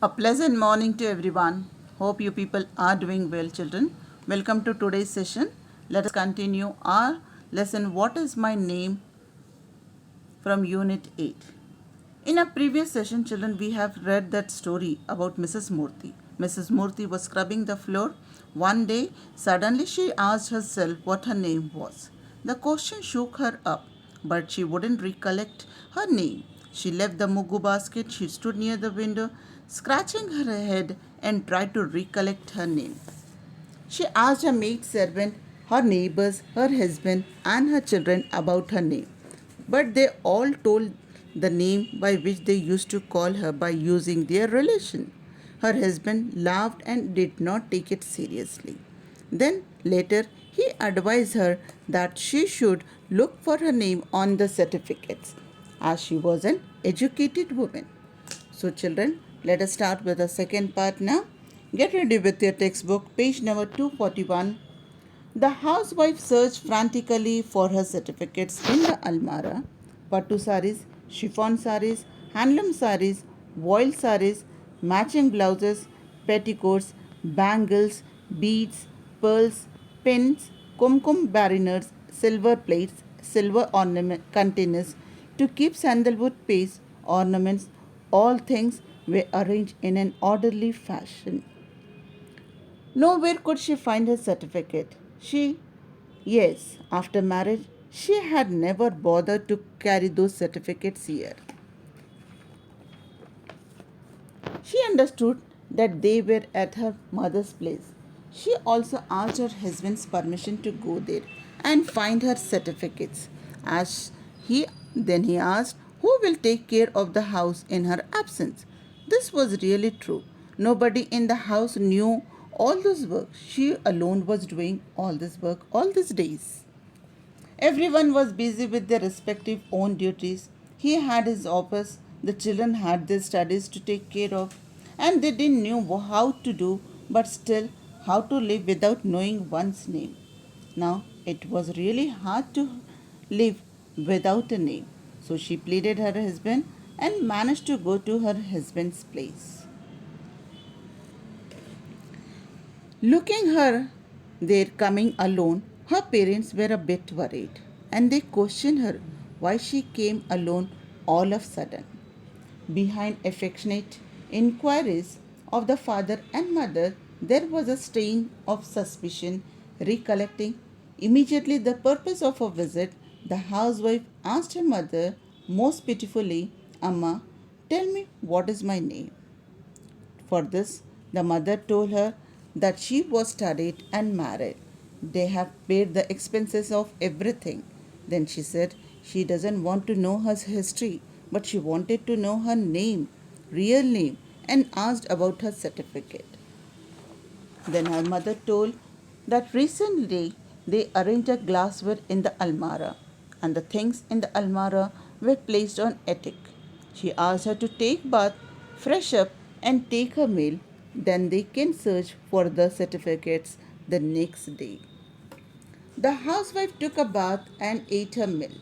A pleasant morning to everyone. Hope you people are doing well, children. Welcome to today's session. Let us continue our lesson What is my name from Unit 8. In a previous session, children, we have read that story about Mrs. Murthy. Mrs. Murthy was scrubbing the floor. One day, suddenly she asked herself what her name was. The question shook her up, but she wouldn't recollect her name. She left the mugu basket. She stood near the window, scratching her head and tried to recollect her name. She asked her maid servant, her neighbors, her husband, and her children about her name. But they all told the name by which they used to call her by using their relation. Her husband laughed and did not take it seriously. Then later he advised her that she should look for her name on the certificates, as she was an educated woman. So, children, let us start with the second part now. Get ready with your textbook, page number 241. The housewife searched frantically for her certificates in the almara. Pattu saris, chiffon saris, handloom saris, voile saris, matching blouses, petticoats, bangles, beads, pearls, pins, kumkum bariners, silver plates, silver ornament containers to keep sandalwood paste, ornaments, all things were arranged in an orderly fashion. Nowhere could she find her certificate. Yes, after marriage, she had never bothered to carry those certificates here. She understood that they were at her mother's place. She also asked her husband's permission to go there and find her certificates. As he he asked, who will take care of the house in her absence? This was really true. Nobody in the house knew all this work. She alone was doing all this work all these days. Everyone was busy with their respective own duties. He had his office, the children had their studies to take care of, and they didn't know how to do, but still how to live without knowing one's name. Now, it was really hard to live without a name. So she pleaded her husband and managed to go to her husband's place. Looking her there coming alone, her parents were a bit worried and they questioned her why she came alone all of a sudden. Behind affectionate inquiries of the father and mother, there was a stain of suspicion. Recollecting immediately the purpose of her visit, the housewife asked her mother most pitifully, Amma, tell me what is my name. For this, the mother told her that she was studied and married. They have paid the expenses of everything. Then she said she doesn't want to know her history, but she wanted to know her name, real name, and asked about her certificate. Then her mother told that recently they arranged a glassware in the almara, and the things in the almara were placed on attic. She asked her to take bath, fresh up, and take her meal. Then they can search for the certificates the next day. The housewife took a bath and ate her meal.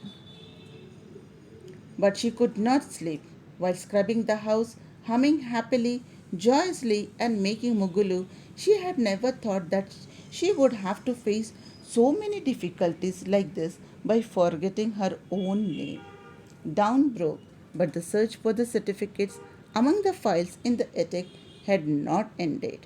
But she could not sleep. While scrubbing the house, humming happily, joyously, and making mugulu, she had never thought that she would have to face so many difficulties like this by forgetting her own name. Down broke, but the search for the certificates among the files in the attic had not ended.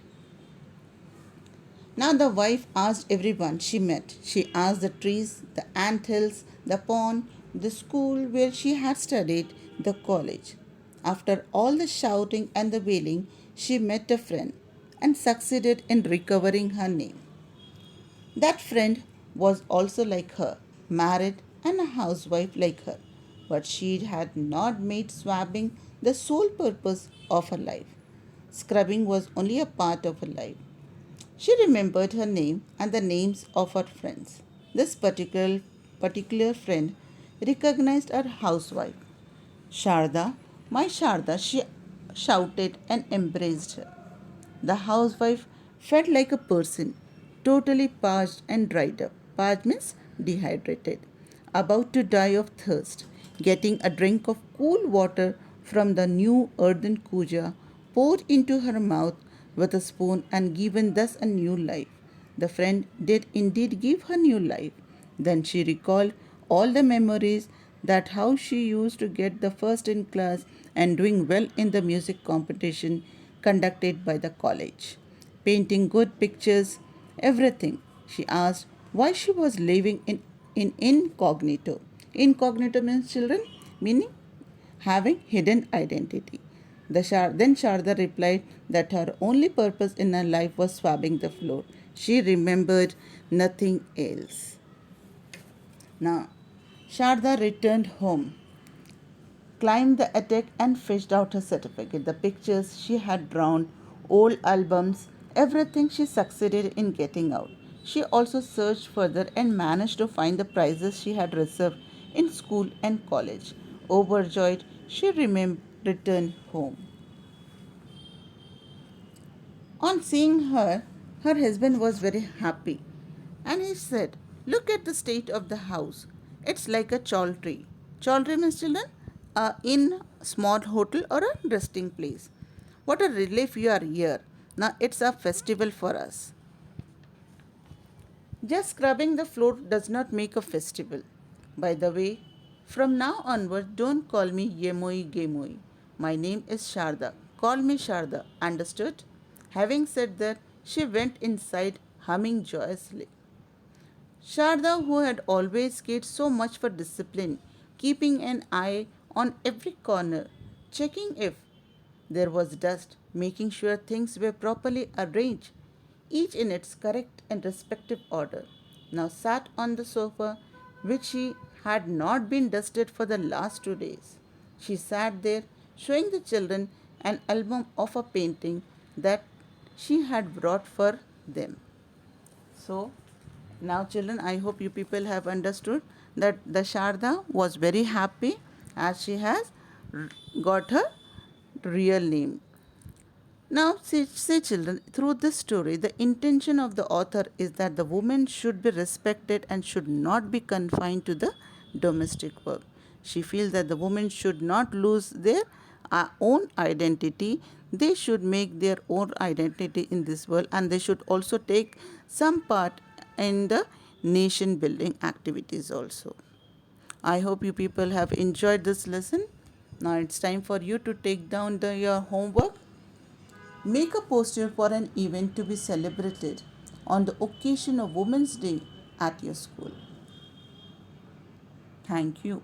Now the wife asked everyone she met. She asked the trees, the ant hills, the pond, the school where she had studied, the college. After all the shouting and the wailing, she met a friend and succeeded in recovering her name. That friend was also like her, married and a housewife like her, but she had not made swabbing the sole purpose of her life. Scrubbing was only a part of her life. She remembered her name and the names of her friends. This particular friend recognized her housewife. Sharda, my Sharda, she shouted and embraced her. The housewife felt like a person, totally parched and dried up. Parched means dehydrated, about to die of thirst. Getting a drink of cool water from the new earthen kuja poured into her mouth with a spoon and given thus a new life. The friend did indeed give her new life. Then she recalled all the memories, that how she used to get the first in class and doing well in the music competition conducted by the college, painting good pictures, everything. She asked why she was living in incognito. Incognito means children, meaning having hidden identity. Then Sharda replied that her only purpose in her life was swabbing the floor. She remembered nothing else. Now, Sharda returned home, climbed the attic, and fished out her certificate. The pictures she had drawn, old albums, everything she succeeded in getting out. She also searched further and managed to find the prizes she had reserved in school and college. Overjoyed, she returned home. On seeing her, her husband was very happy and he said, "Look at the state of the house. It's like a chowdhury. Chowdhury means children, in small hotel or a resting place. What a relief you are here. Now it's a festival for us." Just scrubbing the floor does not make a festival. By the way, from now onward, don't call me Yemoi Gemoi. My name is Sharda. Call me Sharda. Understood? Having said that, she went inside humming joyously. Sharda, who had always cared so much for discipline, keeping an eye on every corner, checking if there was dust, making sure things were properly arranged, each in its correct and respective order, now sat on the sofa which she had not been dusted for the last 2 days. She sat there showing the children an album of a painting that she had brought for them. So, now children, I hope you people have understood that the Sharda was very happy as she has got her real name. Now, say children, through this story, the intention of the author is that the woman should be respected and should not be confined to the domestic work. She feels that the women should not lose their own identity. They should make their own identity in this world and they should also take some part in the nation building activities also. I hope you people have enjoyed this lesson. Now it's time for you to take down your homework. Make a poster for an event to be celebrated on the occasion of Women's Day at your school. Thank you.